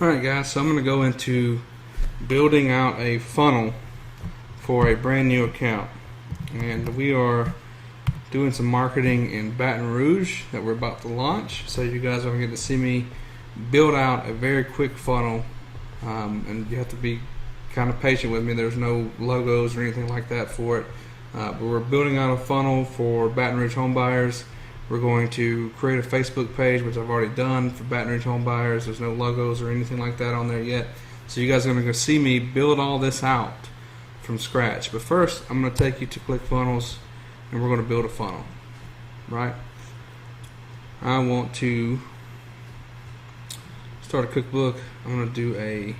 Alright guys, so I'm going to go into building out a funnel for a brand new account, and we are doing some marketing in Baton Rouge that we're about to launch, so you guys are going to get to see me build out a very quick funnel, and you have to be kind of patient with me. There's no logos or anything like that for it, but we're building out a funnel for Baton Rouge home buyers. We're going to create a Facebook page, which I've already done for Baton Rouge home buyers. There's no logos or anything like that on there yet. So you guys are going to see me build all this out from scratch. But first, I'm going to take you to ClickFunnels, and we're going to build a funnel. Right? I want to start a cookbook. I'm going to do a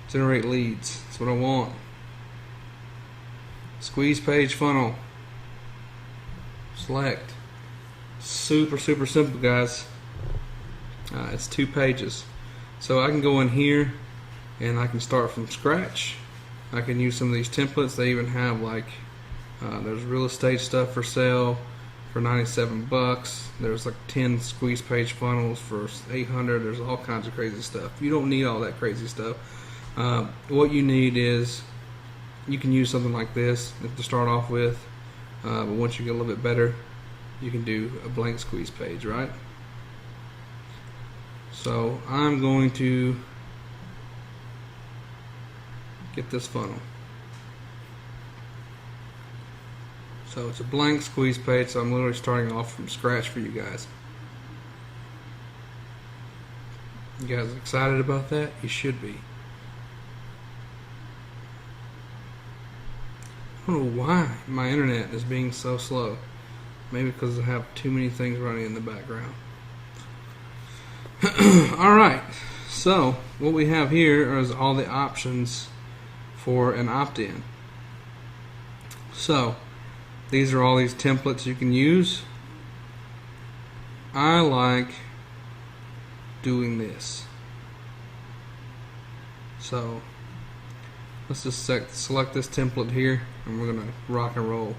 generate leads. That's what I want. Squeeze page funnel. Select. Super simple, guys. It's 2 pages. So I can go in here and I can start from scratch. I can use some of these templates. They even have like there's real estate stuff for sale for 97 bucks. There's like 10 squeeze page funnels for 800. There's all kinds of crazy stuff. You don't need all that crazy stuff. What you need is, you can use something like this to start off with, but once you get a little bit better, you can do a blank squeeze page, right? So I'm going to get this funnel. So it's a blank squeeze page, so I'm literally starting off from scratch for you guys. You guys excited about that? You should be. I don't know why my internet is being so slow. Maybe because I have too many things running in the background. Alright, so what we have here is all the options for an opt-in. So these are all these templates you can use. I like doing this. So let's just select this template here, and we're going to rock and roll.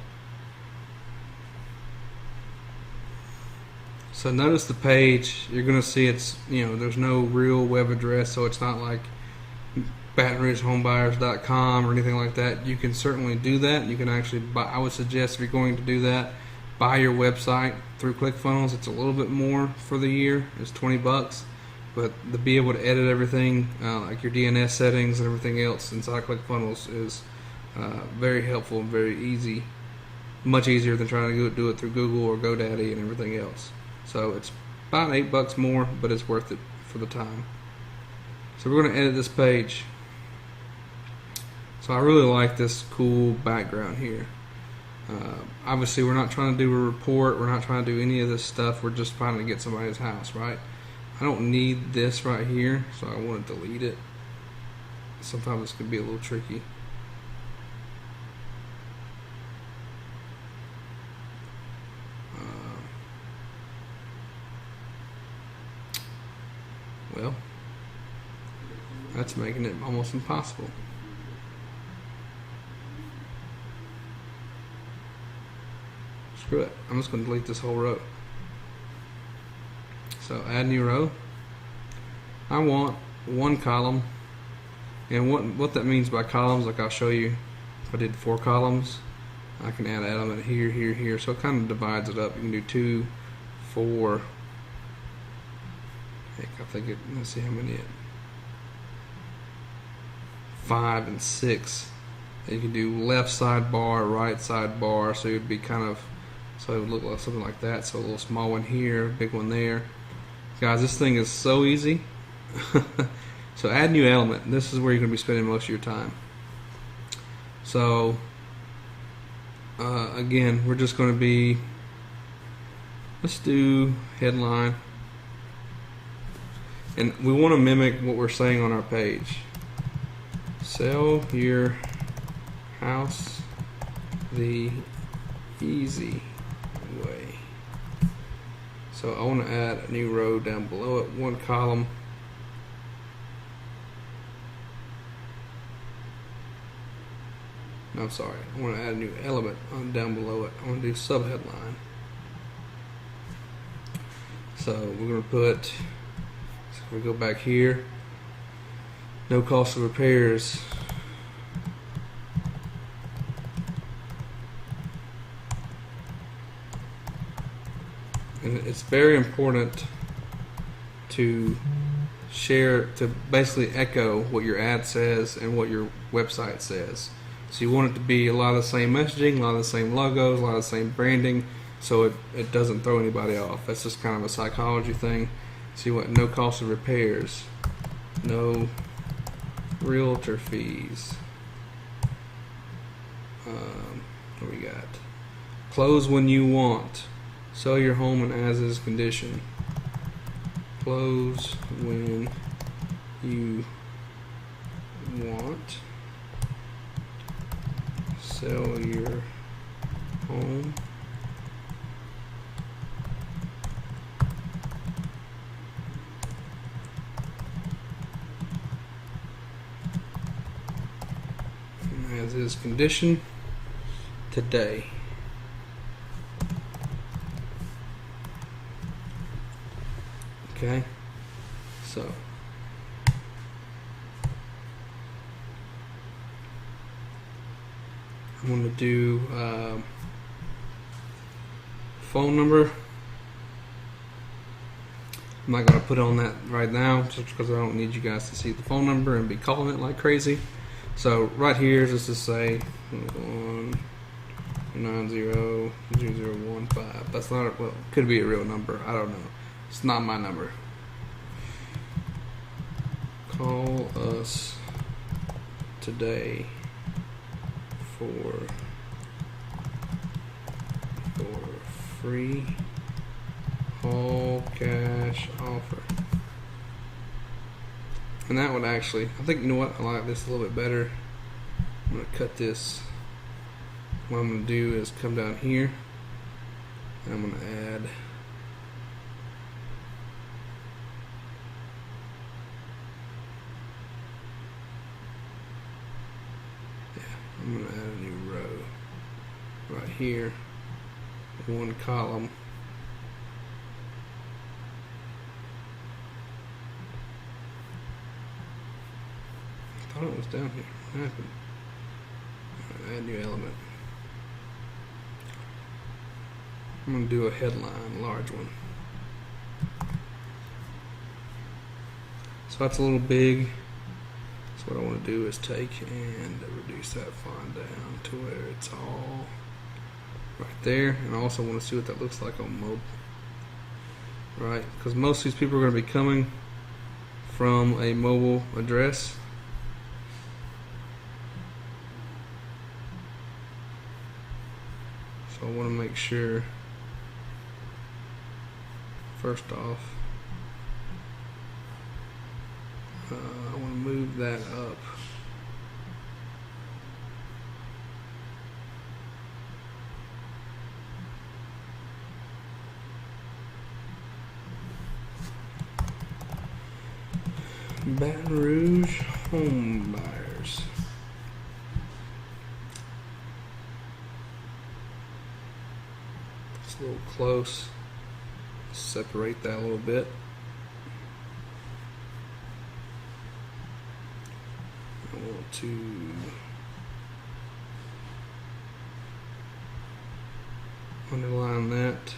So notice the page. You're going to see it's, there's no real web address, so it's not like BatonRougeHomebuyers.com or anything like that. You can certainly do that. You can actually buy. I would suggest if you're going to do that, buy your website through ClickFunnels. It's a little bit more for the year. It's 20 bucks. But to be able to edit everything, like your DNS settings and everything else inside ClickFunnels is very helpful and very easy. Much easier than trying to do it through Google or GoDaddy and everything else. So it's about 8 bucks more, but it's worth it for the time. So we're going to edit this page. So I really like this cool background here. Obviously we're not trying to do a report. We're not trying to do any of this stuff. We're just trying to get somebody's house, right? I don't need this right here, so I want to delete it. Sometimes this could be a little tricky. Well, that's making it almost impossible. Screw it. I'm just going to delete this whole row. So add new row. I want 1 column, and what that means by columns, like I'll show you. If I did 4 columns, I can add an element here, here, here. So it kind of divides it up. You can do 2, 4. Heck, I think it. Let's see how many. 5 and 6. And you can do left sidebar, right sidebar. So it would be kind of. So it would look like something like that. So a little small one here, big one there. Guys, this thing is so easy. So add new element. This is where you're going to be spending most of your time. So again, we're just going to be, let's do headline, and we want to mimic what we're saying on our page. Sell your house the easy way. So I want to add a new row down below it, 1 column. No, I'm sorry. I want to add a new element down below it. I want to do subheadline. So we're going to put, so we go back here, no cost of repairs. And it's very important to share, to basically echo what your ad says and what your website says. So you want it to be a lot of the same messaging, a lot of the same logos, a lot of the same branding, so it doesn't throw anybody off. That's just kind of a psychology thing. So you want no cost of repairs, no realtor fees. What we got? Close when you want. Sell your home in as-is condition. Close when you want. Sell your home in as-is condition today. Okay, so I'm going to do phone number. I'm not going to put on that right now just because I don't need you guys to see the phone number and be calling it like crazy. So right here, just to say 1900015. That's not, well, could be a real number. I don't know. It's not my number. Call us today for free all cash offer. And that would actually, I think, you know what, I like this a little bit better. I'm going to cut this. What I'm going to do is come down here and I'm going to add I'm going to add a new row right here, one column. I thought it was down here. What happened? Add new element. I'm going to do a headline, large one. So that's a little big. So what I want to do is take and reduce that font down to where it's all right there. And I also want to see what that looks like on mobile. Right? Because most of these people are going to be coming from a mobile address. So I want to make sure, first off, I want to move that up. Baton Rouge home buyers. It's a little close. Separate that a little bit. I want to underline that.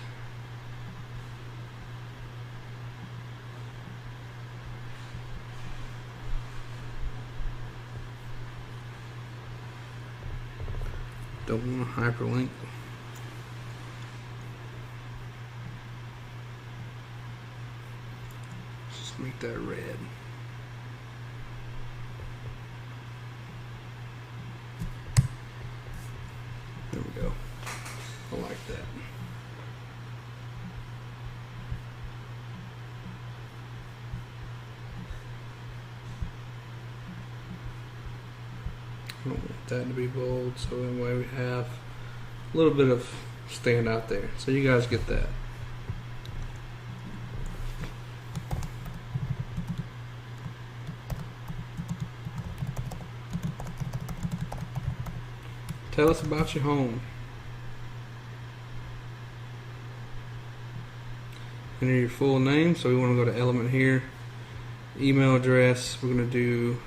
Don't want to hyperlink. Just make that red. There we go. I like that. I don't want that to be bold, so that way we have a little bit of stand out there. So you guys get that. Tell us about your home. enter your full name. So we want to go to element here, email address. We're going to do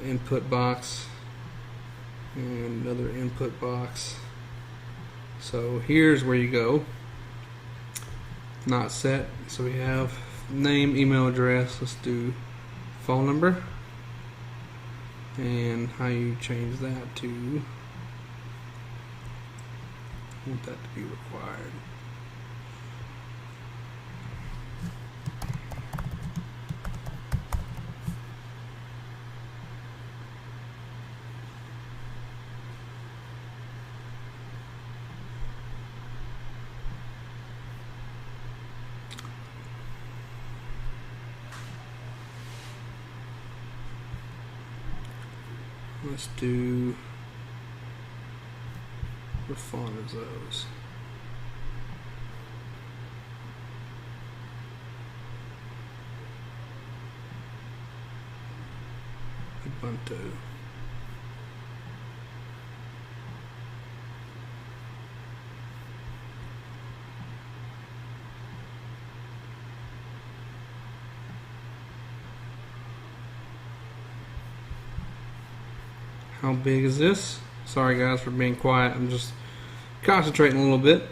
input box and another input box. So here's where you go. Not set. So we have name, email address. Let's do phone number, and how you change that to, want that to be required. Let's do, what font is those? Ubuntu. How big is this? Sorry guys for being quiet. I'm just concentrating a little bit.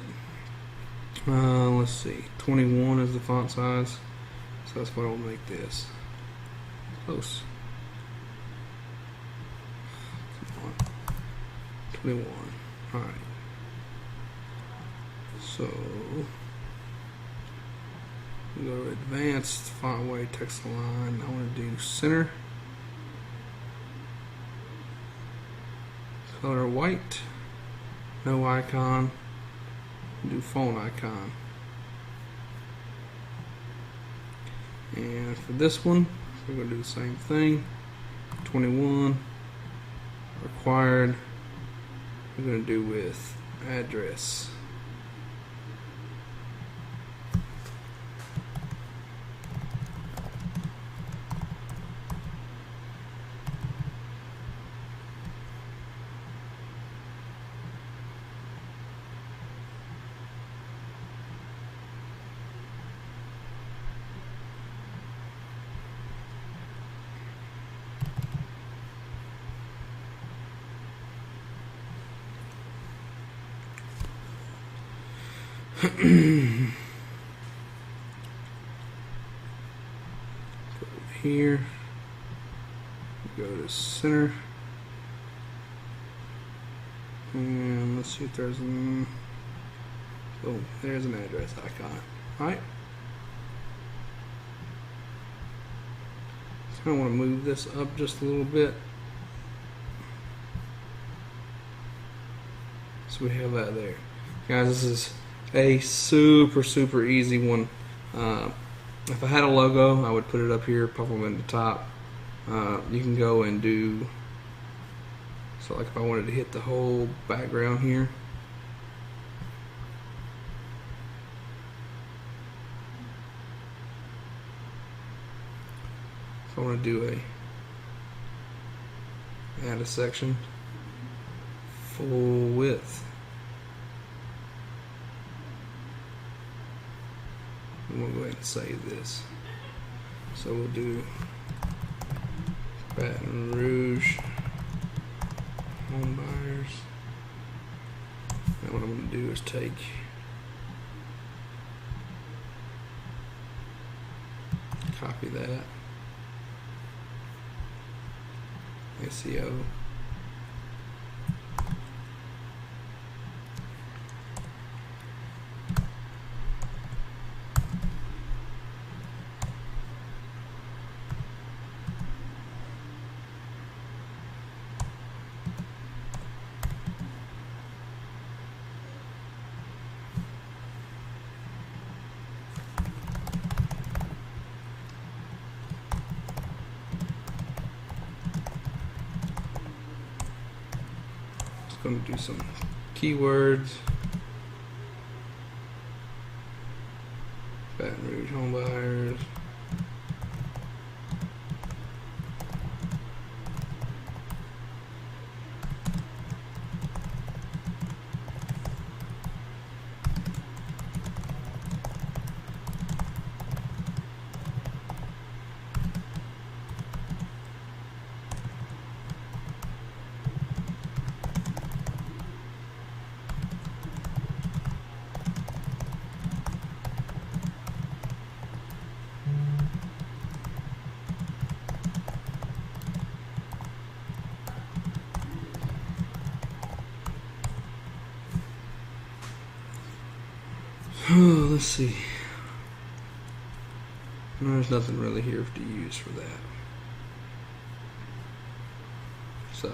Let's see. 21 is the font size. So that's what I'll make this. Close. Come on. 21. Alright. So we go to advanced, font weight, text align. I want to do center. Color white, no icon, do phone icon. And for this one, we're going to do the same thing. 21, required, we're going to do with address. Go here, go to center, and let's see if there's an, oh, there's an address icon. Alright, so I want to move this up just a little bit so we have that there. Guys, this is a super easy one. If I had a logo, I would put it up here, pop them in the top. You can go and do, so like if I wanted to hit the whole background here, if I want to do add a section, full width. And we'll go ahead and save this. So we'll do Baton Rouge home buyers. And what I'm going to do is take copy that SEO. Going to do some keywords. Baton Rouge home buyers. let's see. No, there's nothing really here to use for that. So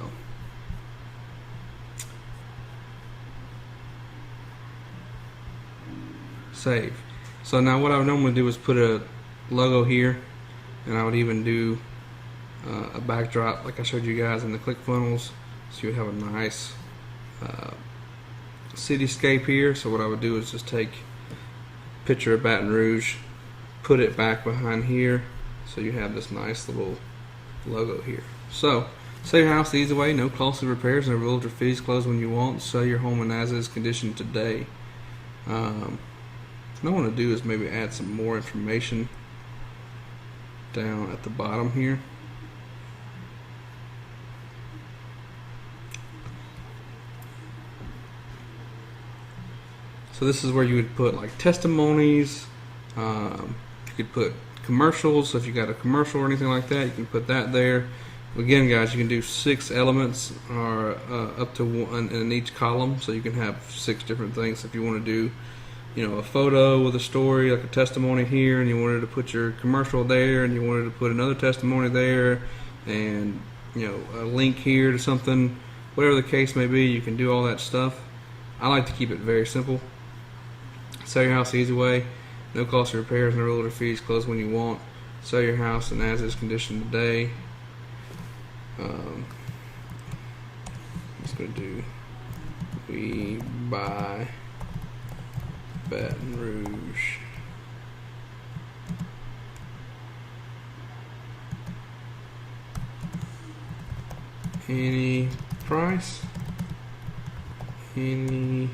save. So now what I would normally do is put a logo here, and I would even do a backdrop like I showed you guys in the ClickFunnels, so you would have a nice cityscape here. So what I would do is just take a picture of Baton Rouge, put it back behind here, so you have this nice little logo here. So sell your house the easy way, no costly repairs, no realtor fees, close when you want, sell your home in as-is condition today. What I want to do is maybe add some more information down at the bottom here. So this is where you would put like testimonies. You could put commercials. So if you got a commercial or anything like that, you can put that there. Again, guys, you can do 6 elements or up to 1 in each column, so you can have 6 different things. If you want to do, you know, a photo with a story, like a testimony here, and you wanted to put your commercial there, and you wanted to put another testimony there, and, you know, a link here to something, whatever the case may be, you can do all that stuff. I like to keep it very simple. Sell your house the easy way, no cost of repairs, no realtor fees, close when you want, sell your house in as-is condition today. I'm just going to do we buy Baton Rouge. Any price, anywhere,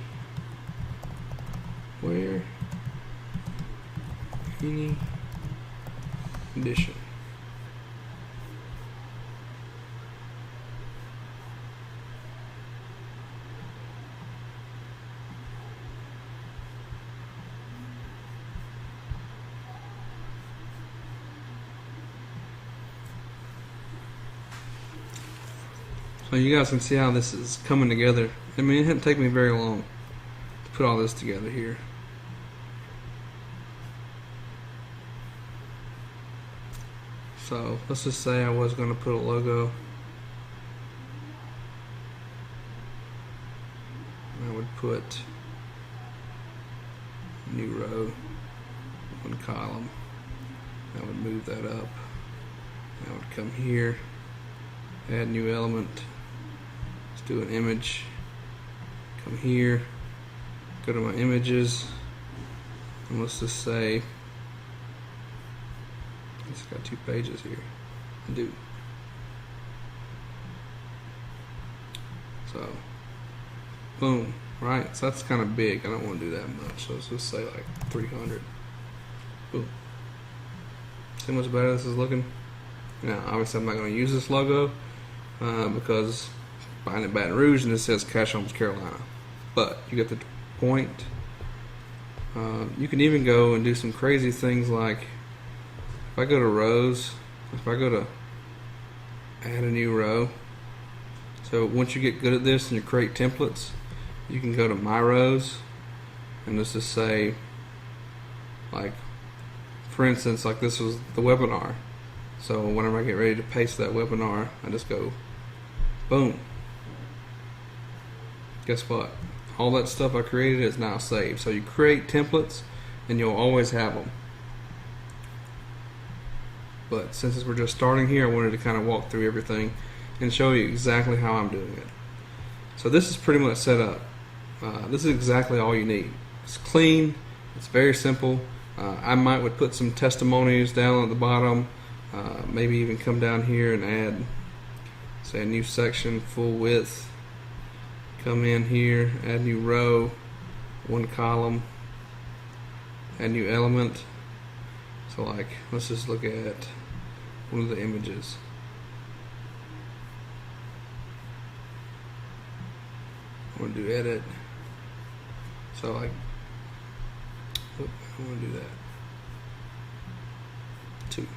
any condition. So you guys can see how this is coming together. I mean, it didn't take me very long to put all this together here. So let's just say I was going to put a logo. I would put new row, 1 column. I would move that up. I would come here, add new element. Let's do an image. Come here, go to my images, and let's just say it's got 2 pages here. Do so. Boom. Right. So that's kind of big. I don't want to do that much. So let's just say like 300. Boom. See how much better this is looking? Now, obviously, I'm not going to use this logo because buying in Baton Rouge and it says Cash Homes Carolina. But you get the point. You can even go and do some crazy things like if I go to rows, if I go to add a new row. So once you get good at this and you create templates, you can go to my rows and let's just say, like, for instance, like this was the webinar. So whenever I get ready to paste that webinar, I just go, boom. Guess what? All that stuff I created is now saved. So you create templates and you'll always have them. But since we're just starting here, I wanted to kind of walk through everything and show you exactly how I'm doing it. So this is pretty much set up. This is exactly all you need. It's clean. It's very simple. I would put some testimonies down at the bottom. Maybe even come down here and add, say, a new section, full width. Come in here, add new row, 1 column, add new element. So like, let's just look at one of the images. I want to do edit. So like, I want to do that. 2.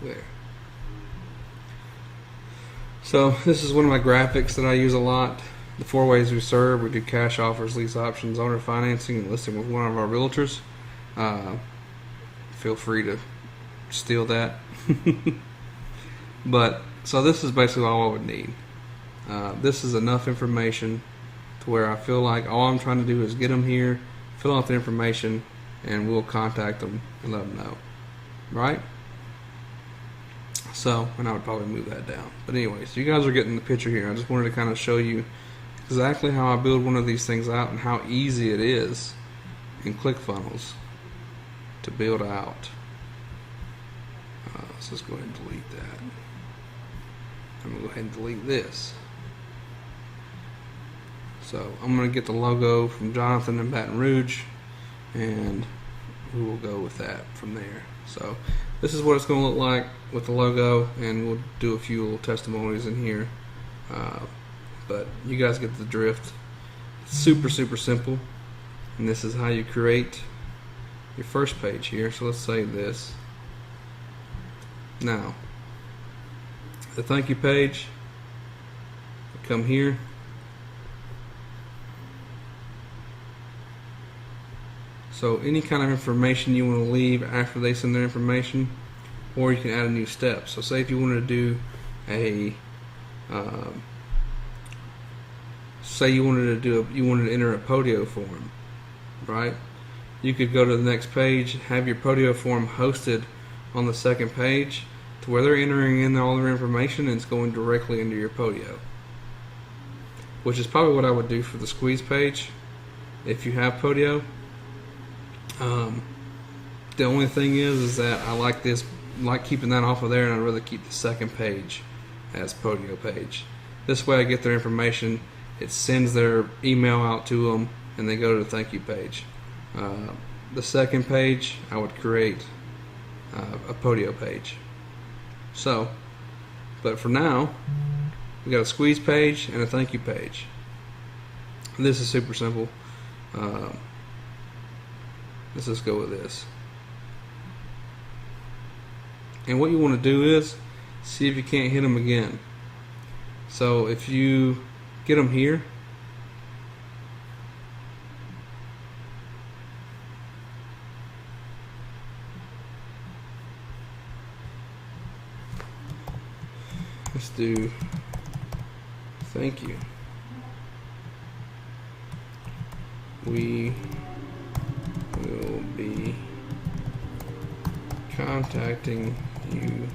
There. So this is one of my graphics that I use a lot. The 4 ways we serve: we do cash offers, lease options, owner financing, and listing with one of our realtors. Feel free to steal that. But so this is basically all I would need. This is enough information to where I feel like all I'm trying to do is get them here, fill out the information, and we'll contact them and let them know. Right? So, and I would probably move that down. But anyways, you guys are getting the picture here. I just wanted to kind of show you exactly how I build one of these things out and how easy it is in ClickFunnels to build out. So let's go ahead and delete that. I'm going to go ahead and delete this. So I'm going to get the logo from Jonathan in Baton Rouge, and we will go with that from there. So this is what it's going to look like with the logo, and we'll do a few little testimonies in here. But you guys get the drift. It's super simple, and this is how you create your first page here. So let's save this. Now, the thank you page, come here. So any kind of information you want to leave after they send their information, or you can add a new step. So say if you wanted to do a say you wanted to enter a Podio form, right? You could go to the next page, have your Podio form hosted on the second page to where they're entering in all their information and it's going directly into your Podio, which is probably what I would do for the squeeze page if you have Podio. The only thing is that I like keeping that off of there, and I'd rather keep the second page as Podio page. This way I get their information, it sends their email out to them, and they go to the thank you page. The second page I would create a Podio page. So, but for now, we got a squeeze page and a thank you page. This is super simple. Let's just go with this. And what you want to do is see if you can't hit them again. So if you get them here, let's do thank you. We will be contacting you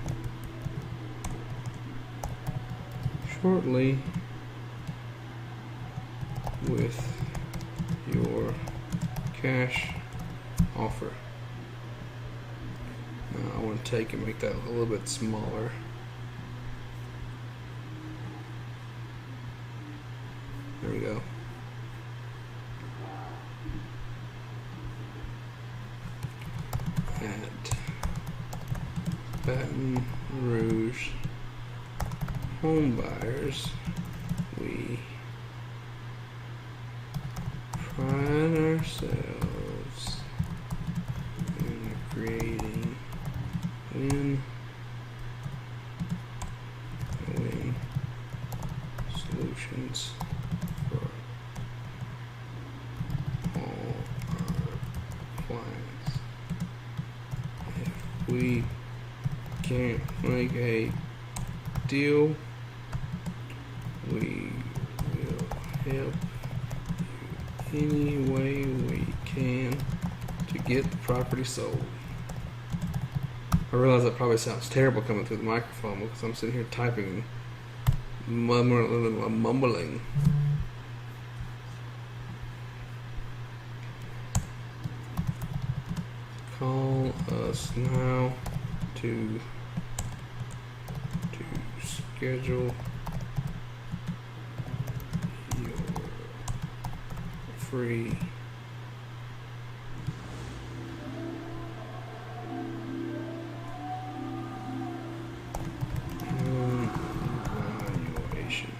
shortly with your cash offer. Now I want to take and make that a little bit smaller. There we go. At Baton Rouge home buyers, we pride ourselves in creating win-win solutions for all our clients. If we can't make a deal, we will help you any way we can to get the property sold. I realize that probably sounds terrible coming through the microphone because I'm sitting here typing and mumbling. Call us now to schedule your free evaluation.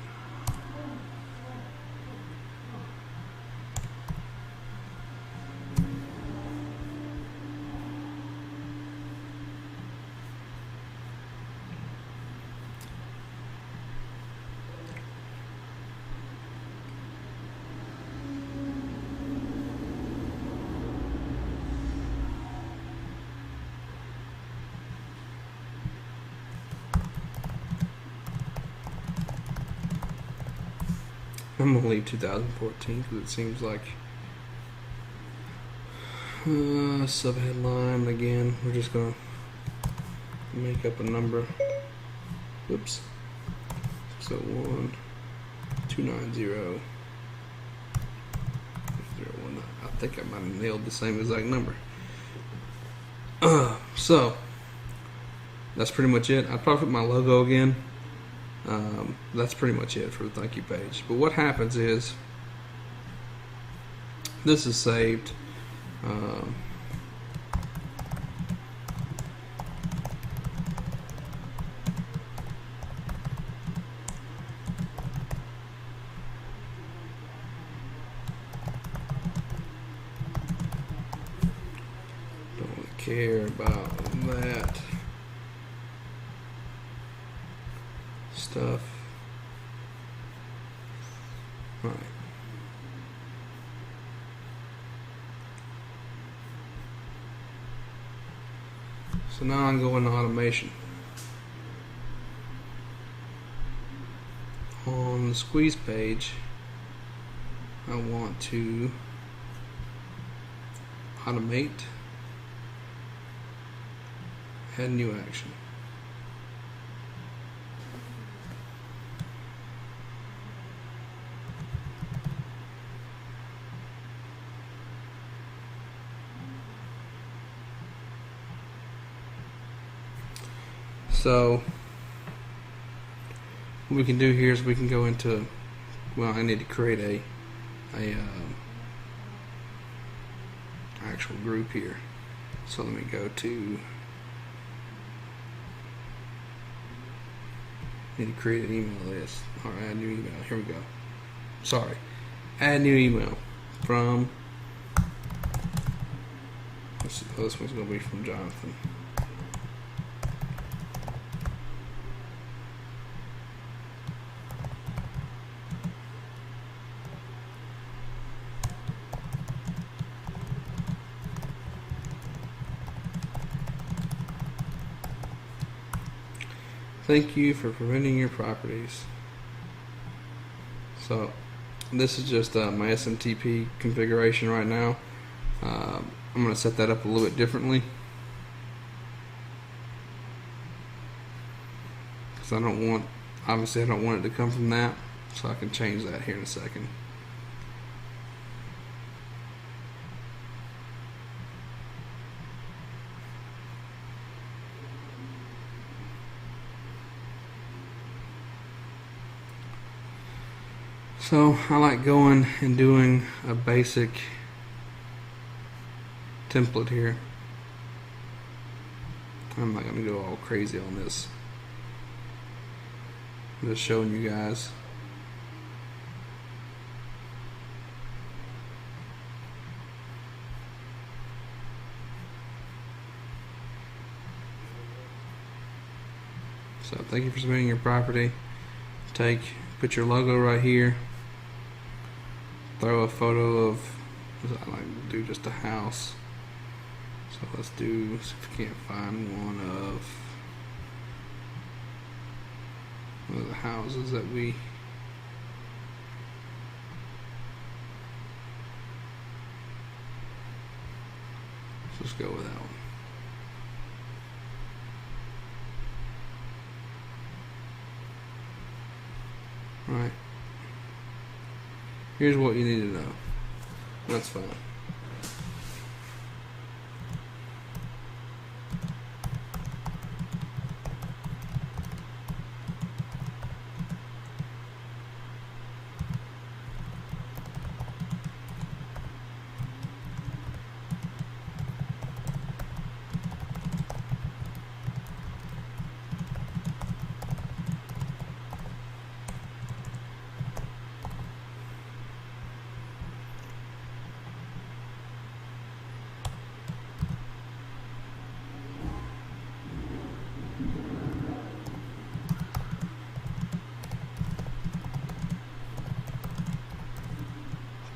I'm gonna leave 2014 because it seems like subheadline again. We're just gonna make up a number. Oops. 601 290 019. I think I might have nailed the same exact number. So that's pretty much it. I'd probably put my logo again. That's pretty much it for the thank you page. But what happens is this is saved. Don't care about that stuff. Right. So now I'm going to automation. On the squeeze page, I want to automate, add new action. So what we can do here is we can go into, well, I need to create a actual group here. So let me go to, need to create an email list or add new email. Here we go. Sorry, add new email from. This one's going to be from Jonathan. Thank you for preventing your properties. So this is just my SMTP configuration right now. I'm going to set that up a little bit differently because I don't want, obviously I don't want it to come from that, so I can change that here in a second. So I like going and doing a basic template here. I'm not going to go all crazy on this. I'm just showing you guys. So thank you for submitting your property. Put your logo right here. Throw a photo of, I like to do just a house. So let's do, see if we can't find one of the houses that we, let's just go with that one. Right. Here's what you need to know. That's fine.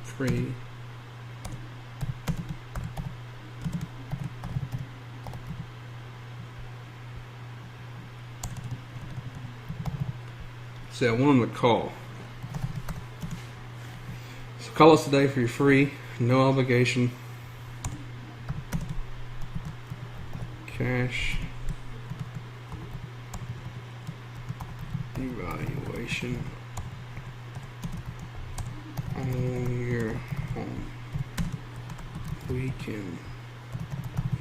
Free. See, I want them to call. call us today for your free, no obligation cash evaluation on your home. We can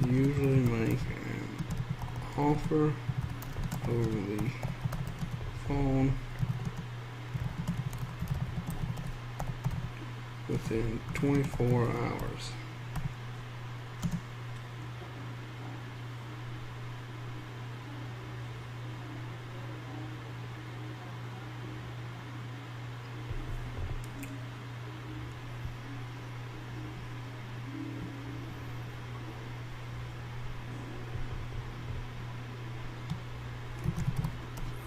usually make an offer over the phone within 24 hours.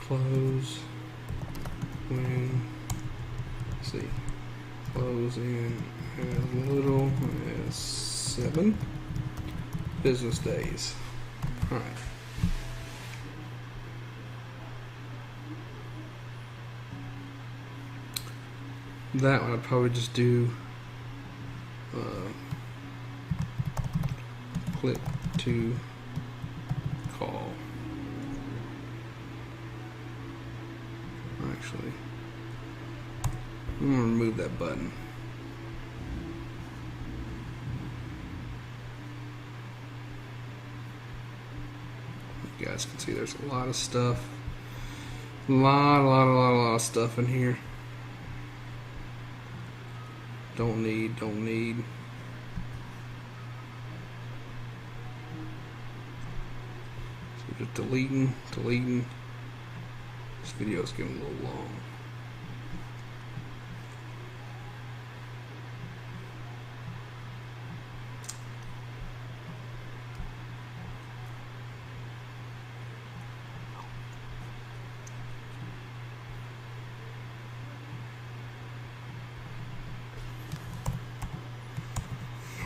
Close when, let's see, close in as little as 7 business days. Alright. That one I'd probably just do click to call. Actually, I'm gonna remove that button. You guys can see there's a lot of stuff. A lot of stuff in here. Don't need. So just deleting. This video is getting a little long.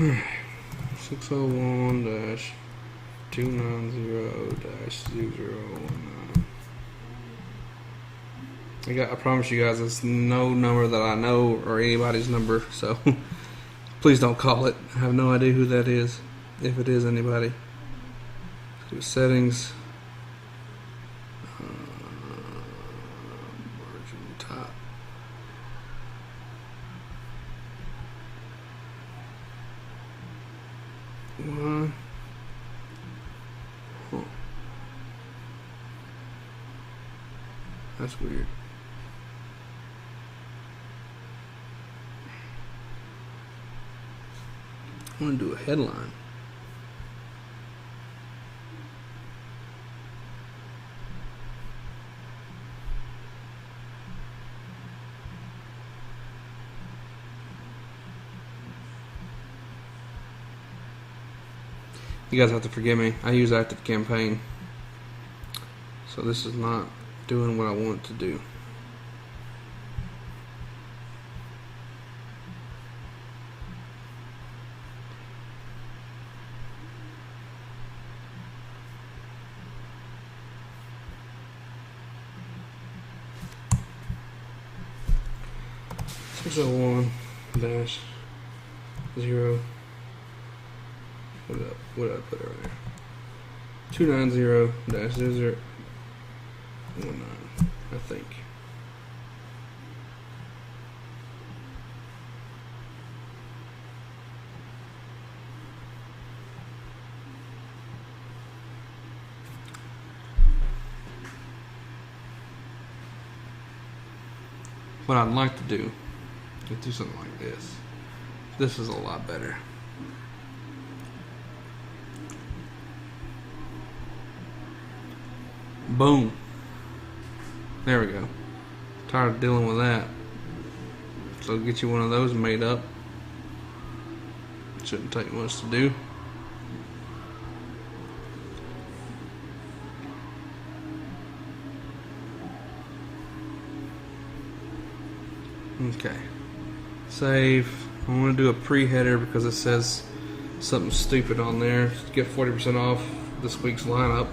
Alright, 601-290-0019. I promise you guys, it's no number that I know or anybody's number, so please don't call it. I have no idea who that is, if it is anybody. So settings, margin top. Why? Huh. That's weird. I want to do a headline. You guys have to forgive me. I use Active Campaign, so this is not doing what I want it to do. So 1-0. What did I put earlier? 290-0019, I think. What I'd like to do is do something like this. This is a lot better. Boom. There we go. Tired of dealing with that. So get you one of those made up. Shouldn't take much to do. Okay. Save. I want to do a pre-header because it says something stupid on there. Get 40% off this week's lineup.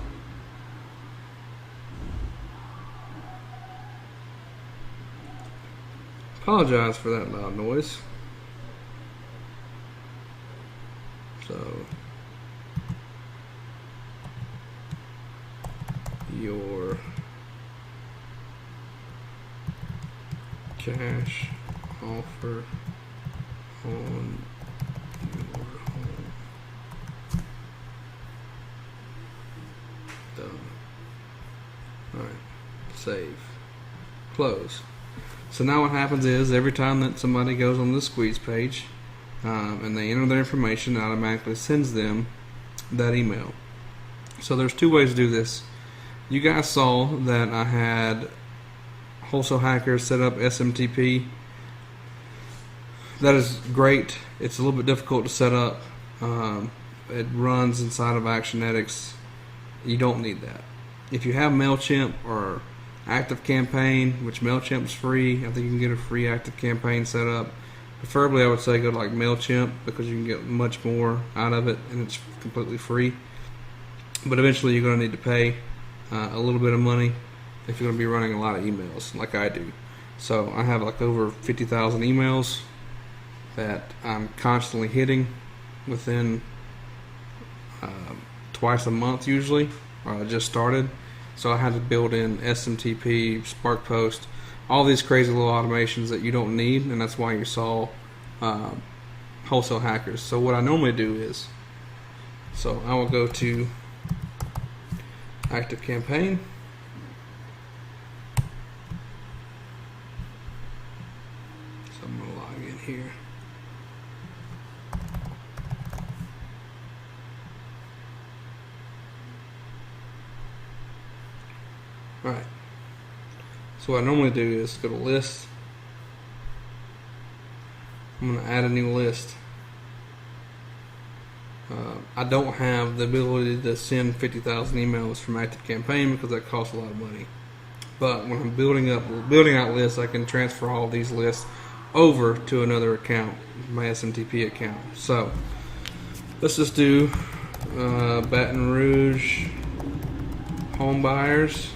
Apologize for that loud noise. So your cash offer on your home. Done. Alright, save. Close. So now what happens is every time that somebody goes on the squeeze page and they enter their information, it automatically sends them that email. So there's two ways to do this. You guys saw that I had Wholesale Hackers set up SMTP. That is great. It's a little bit difficult to set up. It runs inside of Actionetics. You don't need that. If you have MailChimp or ActiveCampaign, which MailChimp's free, I think you can get a free ActiveCampaign set up. Preferably, I would say go to like MailChimp because you can get much more out of it and it's completely free. But eventually, you're going to need to pay a little bit of money if you're going to be running a lot of emails like I do. So I have like over 50,000 emails that I'm constantly hitting within twice a month usually, or I just started. So I had to build in SMTP, Spark Post, all these crazy little automations that you don't need, and that's why you saw Wholesale Hackers. So what I normally do is, so I will go to ActiveCampaign. So I'm going to log in here. Alright. So what I normally do is go to list. I'm going to add a new list. I don't have the ability to send 50,000 emails from ActiveCampaign because that costs a lot of money. But when I'm building out lists, I can transfer all these lists over to another account, my SMTP account. So let's just do Baton Rouge home buyers.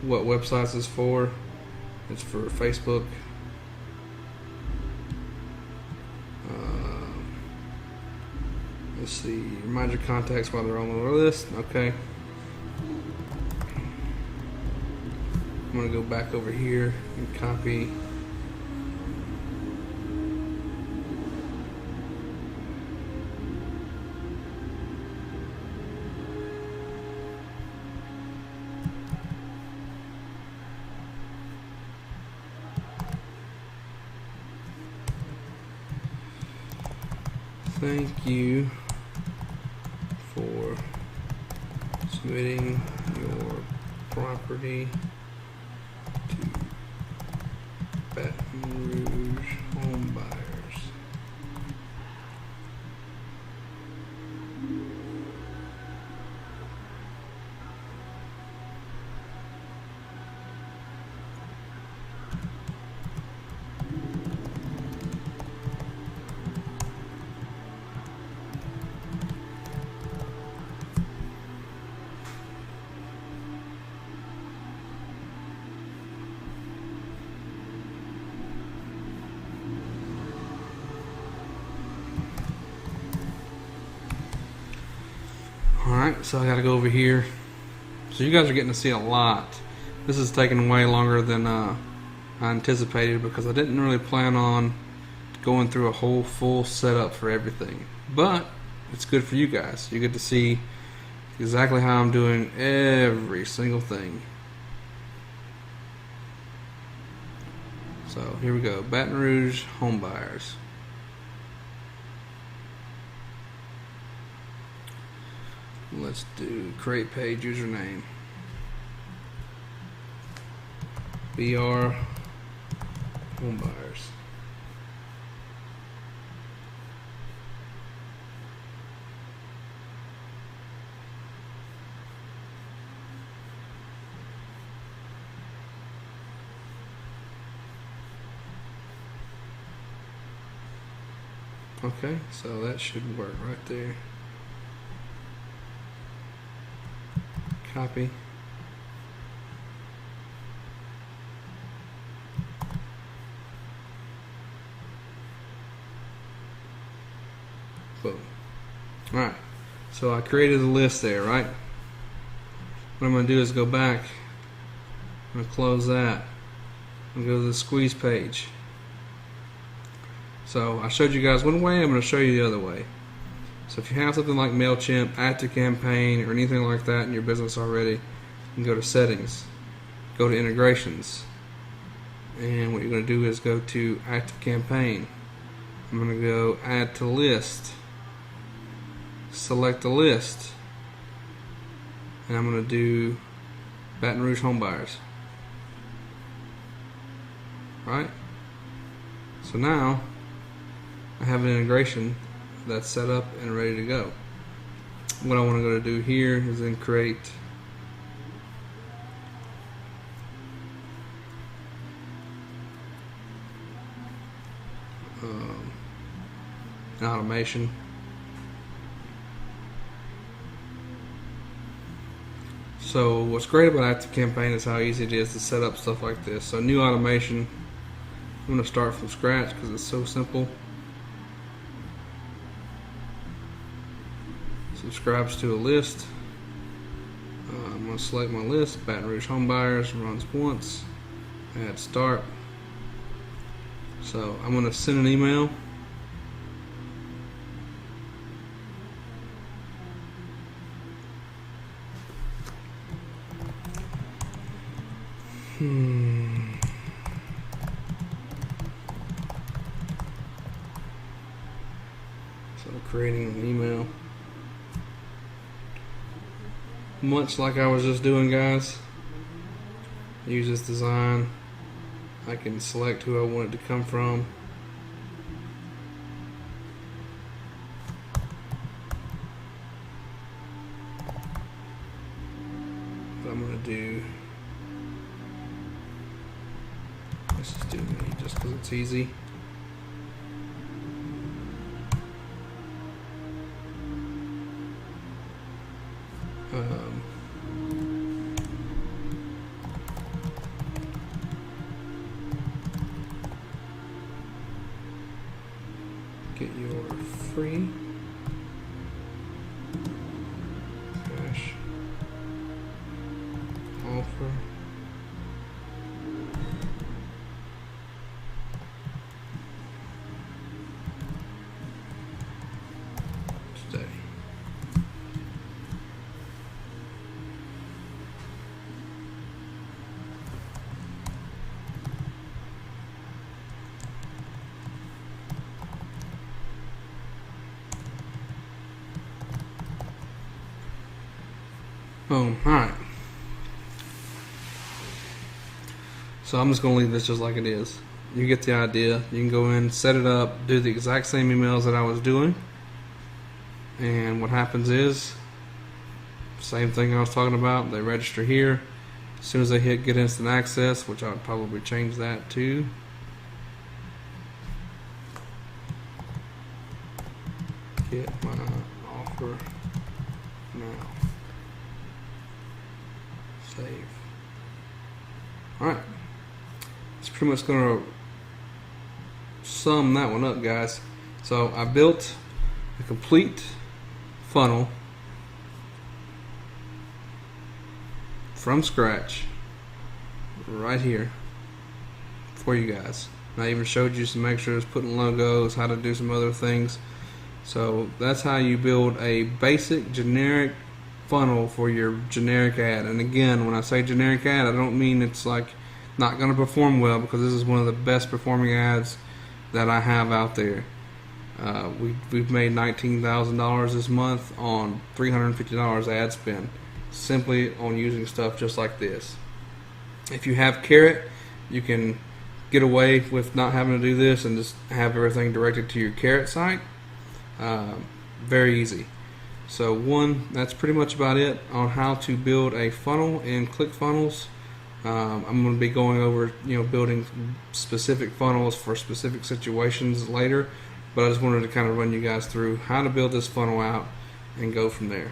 What websites is for? It's for Facebook. Let's see. Remind your contacts while they're on the list. Okay. I'm going to go back over here and copy. Thank you for submitting your property to Baton Rouge home buyers. Alright, so I gotta go over here. So you guys are getting to see a lot. This is taking way longer than I anticipated because I didn't really plan on going through a whole full setup for everything. But it's good for you guys. You get to see exactly how I'm doing every single thing. So here we go. Baton Rouge home buyers. Let's do create page username. BR home buyers. Okay, so that should work right there. Copy. Alright, so I created a list there, right? What I'm going to do is go back. I'm going to close that and go to the squeeze page. So I showed you guys one way, I'm going to show you the other way. So if you have something like MailChimp, ActiveCampaign, or anything like that in your business already, you can go to Settings, go to Integrations, and what you're going to do is go to ActiveCampaign. I'm going to go Add to List, select the list, and I'm going to do Baton Rouge homebuyers. Right? So now I have an integration that's set up and ready to go. What I want to go to do here is then create an automation. So what's great about ActiveCampaign is how easy it is to set up stuff like this. So new automation, I'm going to start from scratch because it's so simple. Subscribes to a list. I'm going to select my list, Baton Rouge homebuyers, runs once, add start. So I'm going to send an email. So creating an email. Much like I was just doing, guys. Use this design. I can select who I want it to come from. But I'm going to do, let's just do me just because it's easy. Get your free cash offer today. Boom. Alright. So I'm just going to leave this just like it is. You get the idea. You can go in, set it up, do the exact same emails that I was doing. And what happens is, same thing I was talking about, they register here. As soon as they hit get instant access, which I would probably change that to get my offer now. Save. Alright. It's pretty much going to sum that one up, guys. So I built a complete funnel from scratch right here for you guys. And I even showed you some extras, putting logos, how to do some other things. So that's how you build a basic generic funnel for your generic ad. And again, when I say generic ad, I don't mean it's like not going to perform well, because this is one of the best performing ads that I have out there. We've made $19,000 this month on $350 ad spend, simply on using stuff just like this. If you have Carrot, you can get away with not having to do this and just have everything directed to your Carrot site. Very easy. So that's pretty much about it on how to build a funnel in ClickFunnels. I'm going to be going over, building specific funnels for specific situations later, but I just wanted to kind of run you guys through how to build this funnel out and go from there.